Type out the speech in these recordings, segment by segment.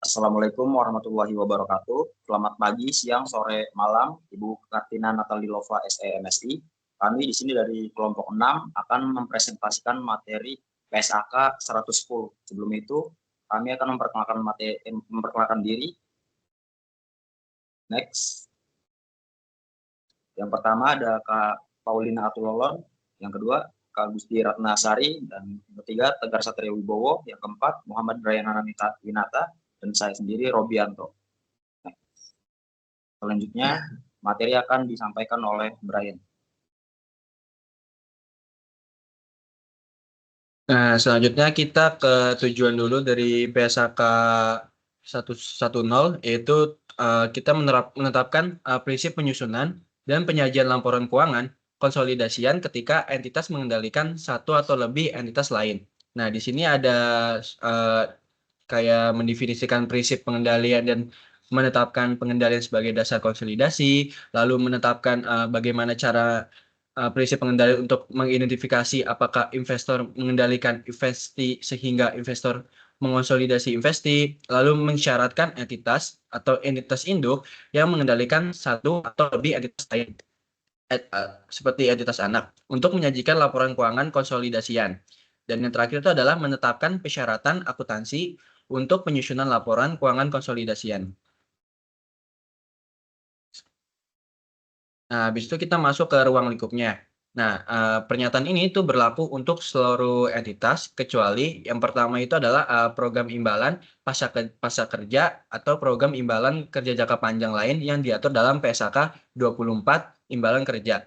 Assalamualaikum warahmatullahi wabarakatuh. Selamat pagi, siang, sore, malam, Ibu Kartina Natalilova SEMSI. Kami di sini dari kelompok 6 akan mempresentasikan materi PSAK 110. Sebelum itu, kami akan memperkenalkan diri. Next. Yang pertama ada Kak Paulina Atulolon, yang kedua Kak Gusti Ratnasari, dan yang ketiga Tegar Satria Wibowo, yang keempat Muhammad Brayana Winata, dan saya sendiri Robianto. Selanjutnya, materi akan disampaikan oleh Brian. Nah, selanjutnya kita ke tujuan dulu dari PSAK 110, yaitu kita menetapkan prinsip penyusunan dan penyajian laporan keuangan konsolidasian ketika entitas mengendalikan satu atau lebih entitas lain. Nah, di sini ada kayak mendefinisikan prinsip pengendalian dan menetapkan pengendalian sebagai dasar konsolidasi, lalu menetapkan bagaimana cara prinsip pengendalian untuk mengidentifikasi apakah investor mengendalikan investi sehingga investor mengonsolidasi investi, lalu mensyaratkan entitas atau entitas induk yang mengendalikan satu atau lebih entitas lain, seperti entitas anak, untuk menyajikan laporan keuangan konsolidasian. Dan yang terakhir itu adalah menetapkan persyaratan akuntansi untuk penyusunan laporan keuangan konsolidasian. Nah, habis itu kita masuk ke ruang lingkupnya. Nah, pernyataan ini itu berlaku untuk seluruh entitas, kecuali yang pertama itu adalah program imbalan pasca kerja atau program imbalan kerja jangka panjang lain yang diatur dalam PSAK 24 imbalan kerja.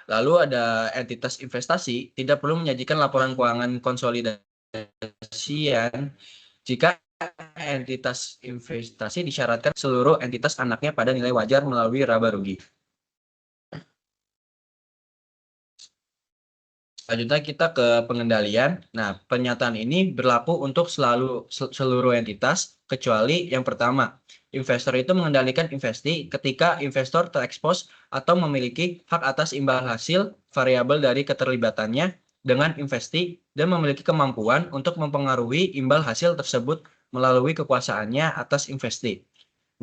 Lalu ada entitas investasi tidak perlu menyajikan laporan keuangan konsolidasian jika entitas investasi disyaratkan seluruh entitas anaknya pada nilai wajar melalui laba rugi. Selanjutnya kita ke pengendalian. Nah, pernyataan ini berlaku untuk seluruh entitas, kecuali yang pertama, investor itu mengendalikan investi ketika investor terekspos atau memiliki hak atas imbal hasil variabel dari keterlibatannya dengan investi dan memiliki kemampuan untuk mempengaruhi imbal hasil tersebut melalui kekuasaannya atas investi.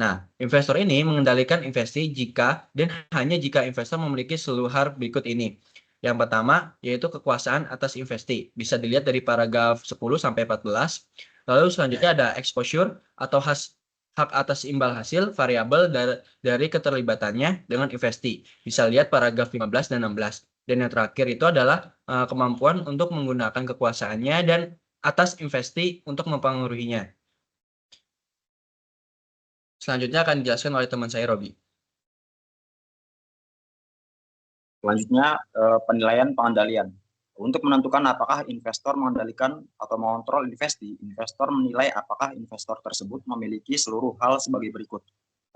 Nah, investor ini mengendalikan investi jika dan hanya jika investor memiliki seluruh hal berikut ini. Yang pertama, yaitu kekuasaan atas investi. Bisa dilihat dari paragraf 10-14. Lalu selanjutnya ada exposure atau hak atas imbal hasil variabel dari keterlibatannya dengan investi. Bisa lihat paragraf 15 dan 16. Dan yang terakhir itu adalah kemampuan untuk menggunakan kekuasaannya dan atas investi untuk mempengaruhinya. Selanjutnya akan dijelaskan oleh teman saya, Robi. Selanjutnya, penilaian pengendalian. Untuk menentukan apakah investor mengendalikan atau mengontrol investi, investor menilai apakah investor tersebut memiliki seluruh hal sebagai berikut.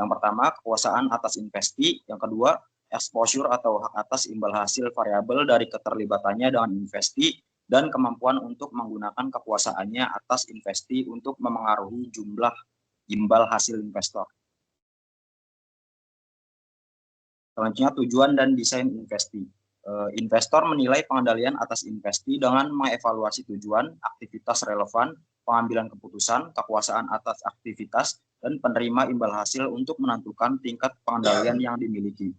Yang pertama, kekuasaan atas investi. Yang kedua, exposure atau hak atas imbal hasil variabel dari keterlibatannya dengan investi, dan kemampuan untuk menggunakan kekuasaannya atas investi untuk memengaruhi jumlah imbal hasil investor. Selanjutnya, tujuan dan desain investi. Investor menilai pengendalian atas investi dengan mengevaluasi tujuan, aktivitas relevan, pengambilan keputusan, kekuasaan atas aktivitas, dan penerima imbal hasil untuk menentukan tingkat pengendalian yang dimiliki.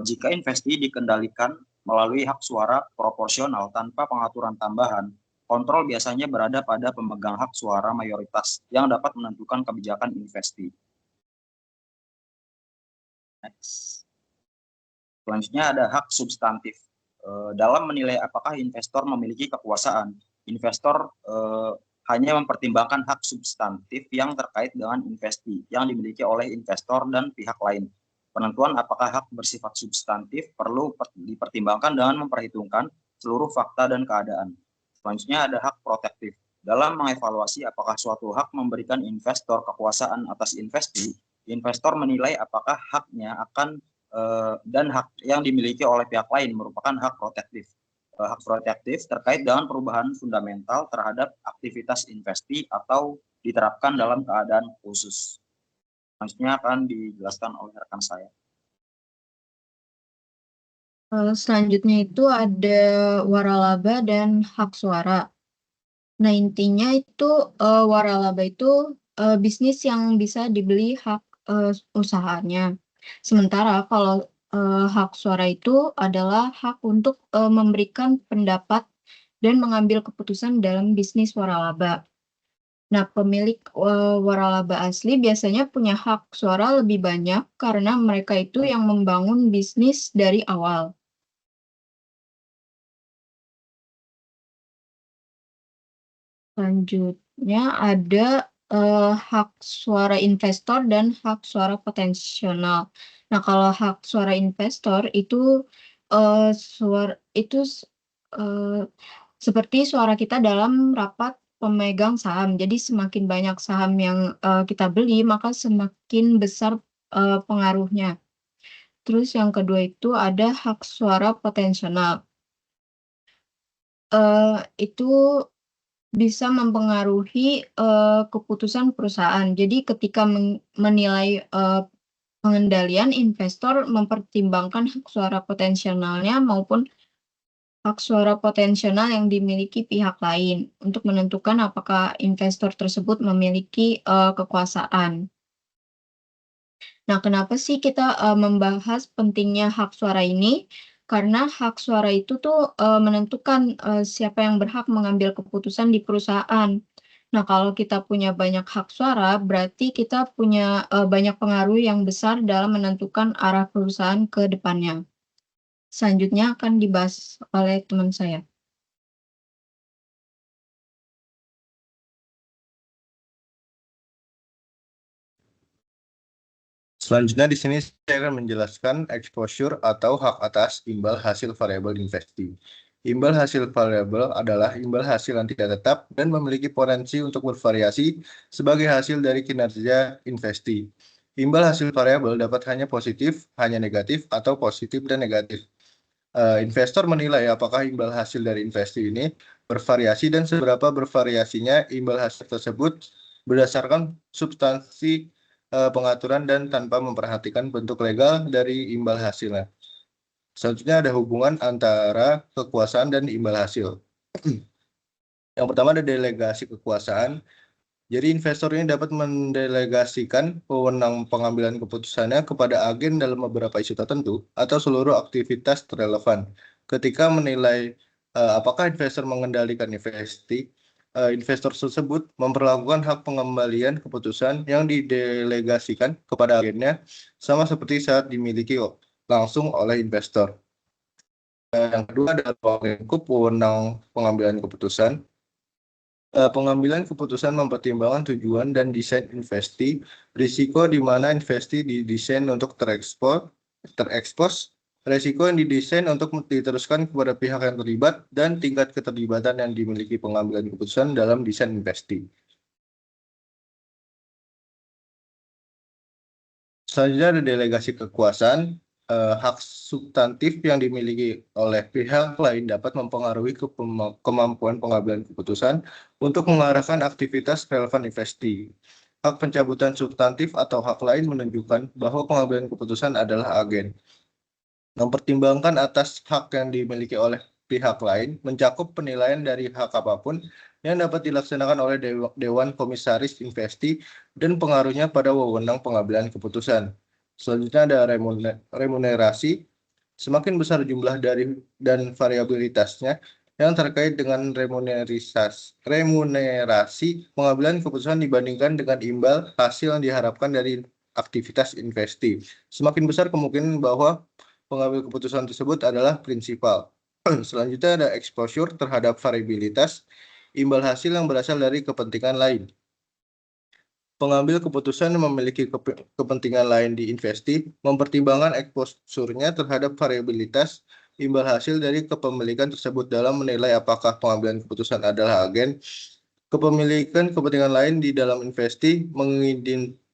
Jika investi dikendalikan melalui hak suara proporsional tanpa pengaturan tambahan, kontrol biasanya berada pada pemegang hak suara mayoritas yang dapat menentukan kebijakan investi. Next. Selanjutnya ada hak substantif. Dalam menilai apakah investor memiliki kekuasaan, investor hanya mempertimbangkan hak substantif yang terkait dengan investi yang dimiliki oleh investor dan pihak lain. Penentuan apakah hak bersifat substantif perlu dipertimbangkan dengan memperhitungkan seluruh fakta dan keadaan. Selanjutnya ada hak protektif. Dalam mengevaluasi apakah suatu hak memberikan investor kekuasaan atas investi, investor menilai apakah haknya akan dan hak yang dimiliki oleh pihak lain merupakan hak protektif. Hak protektif terkait dengan perubahan fundamental terhadap aktivitas investi atau diterapkan dalam keadaan khusus. Selanjutnya akan dijelaskan oleh rekan saya. Selanjutnya itu ada waralaba dan hak suara. Nah, intinya itu waralaba itu bisnis yang bisa dibeli hak usahanya. Sementara kalau hak suara itu adalah hak untuk memberikan pendapat dan mengambil keputusan dalam bisnis waralaba. Nah, pemilik waralaba asli biasanya punya hak suara lebih banyak karena mereka itu yang membangun bisnis dari awal. Selanjutnya ada hak suara investor dan hak suara potensial. Nah, kalau hak suara investor itu seperti suara kita dalam rapat pemegang saham. Jadi semakin banyak saham yang kita beli, maka semakin besar pengaruhnya. Terus yang kedua itu ada hak suara potensial. Itu bisa mempengaruhi keputusan perusahaan. Jadi ketika menilai pengendalian, investor mempertimbangkan hak suara potensialnya maupun hak suara potensial yang dimiliki pihak lain untuk menentukan apakah investor tersebut memiliki kekuasaan. Nah, kenapa sih kita membahas pentingnya hak suara ini? Karena hak suara itu tuh menentukan siapa yang berhak mengambil keputusan di perusahaan. Nah, kalau kita punya banyak hak suara, berarti kita punya banyak pengaruh yang besar dalam menentukan arah perusahaan ke depannya. Selanjutnya akan dibahas oleh teman saya. Selanjutnya di sini saya akan menjelaskan exposure atau hak atas imbal hasil variabel investasi. Imbal hasil variabel adalah imbal hasil yang tidak tetap dan memiliki potensi untuk bervariasi sebagai hasil dari kinerja investasi. Imbal hasil variabel dapat hanya positif, hanya negatif, atau positif dan negatif. Investor menilai apakah imbal hasil dari investasi ini bervariasi dan seberapa bervariasinya imbal hasil tersebut berdasarkan substansi pengaturan dan tanpa memperhatikan bentuk legal dari imbal hasilnya. Selanjutnya ada hubungan antara kekuasaan dan imbal hasil. Yang pertama ada delegasi kekuasaan. Jadi investor ini dapat mendelegasikan wewenang pengambilan keputusannya kepada agen dalam beberapa isu tertentu atau seluruh aktivitas relevan. Ketika menilai apakah investor mengendalikan investasi, investor tersebut memperlakukan hak pengembalian keputusan yang didelegasikan kepada agennya sama seperti saat dimiliki langsung oleh investor. Yang kedua adalah lingkup wewenang pengambilan keputusan. Pengambilan keputusan mempertimbangkan tujuan dan desain investasi, risiko di mana investasi didesain untuk terekspos, risiko yang didesain untuk diteruskan kepada pihak yang terlibat, dan tingkat keterlibatan yang dimiliki pengambilan keputusan dalam desain investasi. Selanjutnya ada delegasi kekuasaan. Hak substantif yang dimiliki oleh pihak lain dapat mempengaruhi kemampuan pengambilan keputusan untuk mengarahkan aktivitas relevan investasi. Hak pencabutan substantif atau hak lain menunjukkan bahwa pengambilan keputusan adalah agen. Mempertimbangkan atas hak yang dimiliki oleh pihak lain mencakup penilaian dari hak apapun yang dapat dilaksanakan oleh Dewan Komisaris Investasi dan pengaruhnya pada wewenang pengambilan keputusan. Selanjutnya ada remunerasi. Semakin besar jumlah dari dan variabilitasnya yang terkait dengan remunerasi pengambilan keputusan dibandingkan dengan imbal hasil yang diharapkan dari aktivitas investasi. Semakin besar kemungkinan bahwa pengambil keputusan tersebut adalah prinsipal. Selanjutnya ada exposure terhadap variabilitas imbal hasil yang berasal dari kepentingan lain. Pengambil keputusan yang memiliki kepentingan lain di investasi mempertimbangkan exposure-nya terhadap variabilitas imbal hasil dari kepemilikan tersebut dalam menilai apakah pengambilan keputusan adalah agen. Kepemilikan kepentingan lain di dalam investasi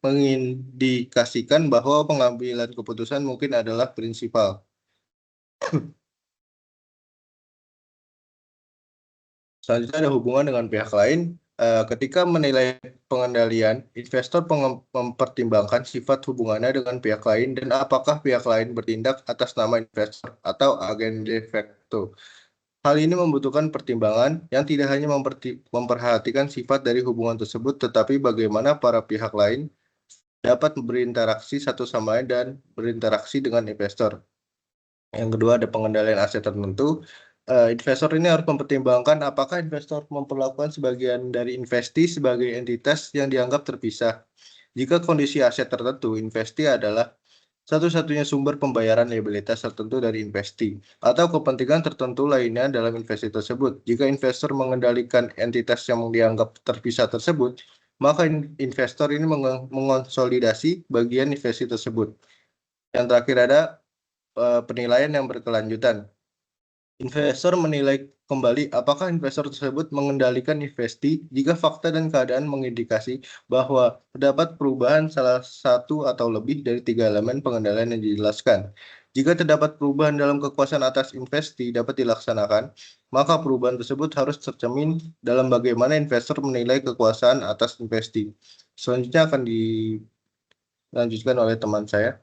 mengindikasikan bahwa pengambilan keputusan mungkin adalah prinsipal. Selanjutnya ada hubungan dengan pihak lain. Ketika menilai pengendalian, investor mempertimbangkan sifat hubungannya dengan pihak lain dan apakah pihak lain bertindak atas nama investor atau agen de facto. Hal ini membutuhkan pertimbangan yang tidak hanya memperhatikan sifat dari hubungan tersebut, tetapi bagaimana para pihak lain dapat berinteraksi satu sama lain dan berinteraksi dengan investor. Yang kedua ada pengendalian aset tertentu. Investor ini harus mempertimbangkan apakah investor memperlakukan sebagian dari investi sebagai entitas yang dianggap terpisah. Jika kondisi aset tertentu, investi adalah satu-satunya sumber pembayaran liabilitas tertentu dari investi atau kepentingan tertentu lainnya dalam investasi tersebut. Jika investor mengendalikan entitas yang dianggap terpisah tersebut, maka investor ini mengonsolidasi bagian investasi tersebut. Yang terakhir ada penilaian yang berkelanjutan. Investor menilai kembali apakah investor tersebut mengendalikan investi jika fakta dan keadaan mengindikasi bahwa terdapat perubahan salah satu atau lebih dari 3 elemen pengendalian yang dijelaskan. Jika terdapat perubahan dalam kekuasaan atas investi dapat dilaksanakan, maka perubahan tersebut harus tercermin dalam bagaimana investor menilai kekuasaan atas investi. Selanjutnya akan dilanjutkan oleh teman saya.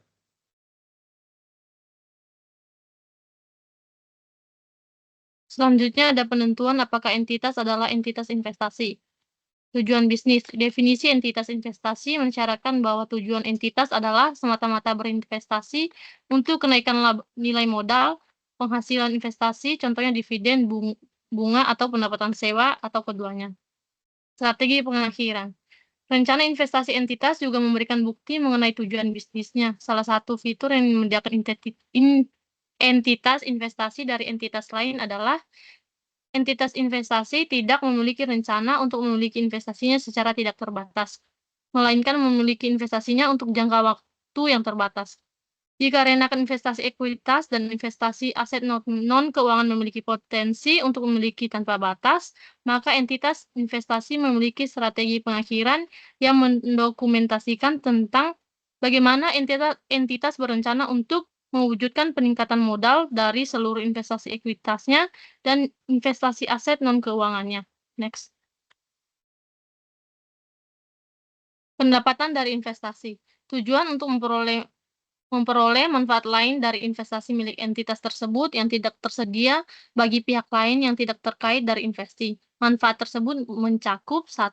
Selanjutnya ada penentuan apakah entitas adalah entitas investasi. Tujuan bisnis. Definisi entitas investasi mensyaratkan bahwa tujuan entitas adalah semata-mata berinvestasi untuk kenaikan nilai modal, penghasilan investasi, contohnya dividen, bunga, atau pendapatan sewa, atau keduanya. Strategi pengakhiran. Rencana investasi entitas juga memberikan bukti mengenai tujuan bisnisnya. Salah satu fitur yang membedakan entitas investasi dari entitas lain adalah entitas investasi tidak memiliki rencana untuk memiliki investasinya secara tidak terbatas, melainkan memiliki investasinya untuk jangka waktu yang terbatas. Jika rencana investasi ekuitas dan investasi aset non-keuangan memiliki potensi untuk memiliki tanpa batas, maka entitas investasi memiliki strategi pengakhiran yang mendokumentasikan tentang bagaimana entitas berencana untuk mewujudkan peningkatan modal dari seluruh investasi ekuitasnya dan investasi aset non-keuangannya. Next. Pendapatan dari investasi. Tujuan untuk memperoleh manfaat lain dari investasi milik entitas tersebut yang tidak tersedia bagi pihak lain yang tidak terkait dari investasi. Manfaat tersebut mencakup 1.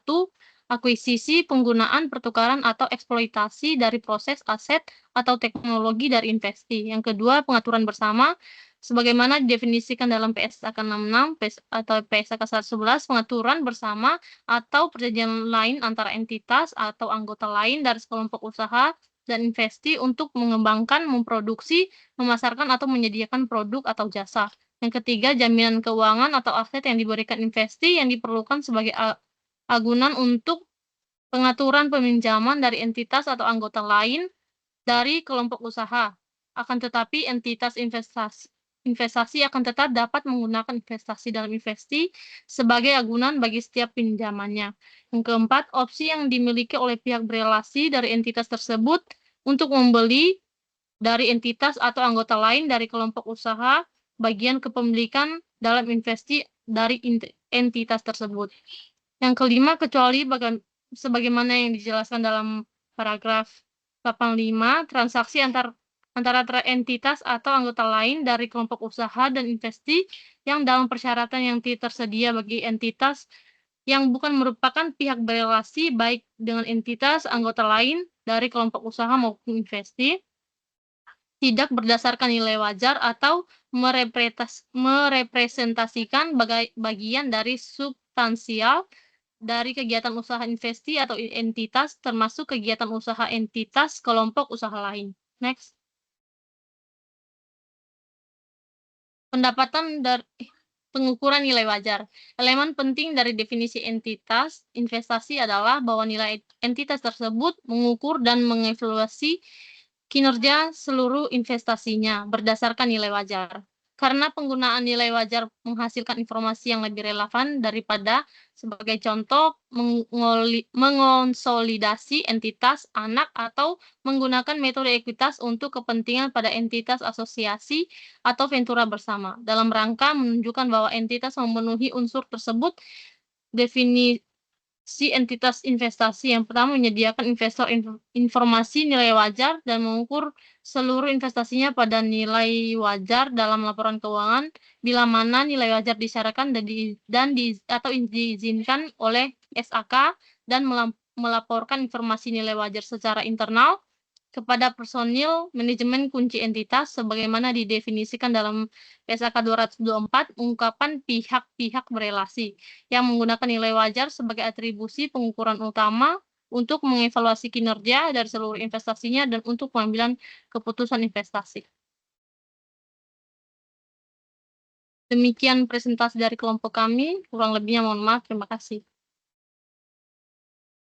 Akuisisi, penggunaan, pertukaran, atau eksploitasi dari proses, aset, atau teknologi dari investasi. Yang kedua, pengaturan bersama, sebagaimana didefinisikan dalam PSAK 66 atau PSAK 111, pengaturan bersama atau perjanjian lain antara entitas atau anggota lain dari sekelompok usaha dan investasi untuk mengembangkan, memproduksi, memasarkan, atau menyediakan produk atau jasa. Yang ketiga, jaminan keuangan atau aset yang diberikan investasi yang diperlukan sebagai agunan untuk pengaturan peminjaman dari entitas atau anggota lain dari kelompok usaha. Akan tetapi entitas investasi akan tetap dapat menggunakan investasi dalam investasi sebagai agunan bagi setiap pinjamannya. Yang keempat, opsi yang dimiliki oleh pihak berelasi dari entitas tersebut untuk membeli dari entitas atau anggota lain dari kelompok usaha bagian kepemilikan dalam investasi dari entitas tersebut. Yang kelima, kecuali sebagaimana yang dijelaskan dalam paragraf 85, transaksi antara entitas atau anggota lain dari kelompok usaha dan investasi yang dalam persyaratan yang tersedia bagi entitas yang bukan merupakan pihak berelasi baik dengan entitas anggota lain dari kelompok usaha maupun investasi, tidak berdasarkan nilai wajar atau merepresentasikan bagian dari substansial dari kegiatan usaha investasi atau entitas, termasuk kegiatan usaha entitas kelompok usaha lain. Next. Pendapatan dari pengukuran nilai wajar. Elemen penting dari definisi entitas investasi adalah bahwa nilai entitas tersebut mengukur dan mengevaluasi kinerja seluruh investasinya berdasarkan nilai wajar. Karena penggunaan nilai wajar menghasilkan informasi yang lebih relevan daripada, sebagai contoh, mengonsolidasi entitas anak atau menggunakan metode ekuitas untuk kepentingan pada entitas asosiasi atau ventura bersama. Dalam rangka menunjukkan bahwa entitas memenuhi unsur tersebut, si entitas investasi. Yang pertama, menyediakan investor informasi nilai wajar dan mengukur seluruh investasinya pada nilai wajar dalam laporan keuangan bila mana nilai wajar disyaratkan atau diizinkan oleh SAK dan melaporkan informasi nilai wajar secara internal kepada personil manajemen kunci entitas sebagaimana didefinisikan dalam PSAK 224 ungkapan pihak-pihak berelasi yang menggunakan nilai wajar sebagai atribusi pengukuran utama untuk mengevaluasi kinerja dari seluruh investasinya dan untuk pengambilan keputusan investasi. Demikian presentasi dari kelompok kami, kurang lebihnya mohon maaf, terima kasih.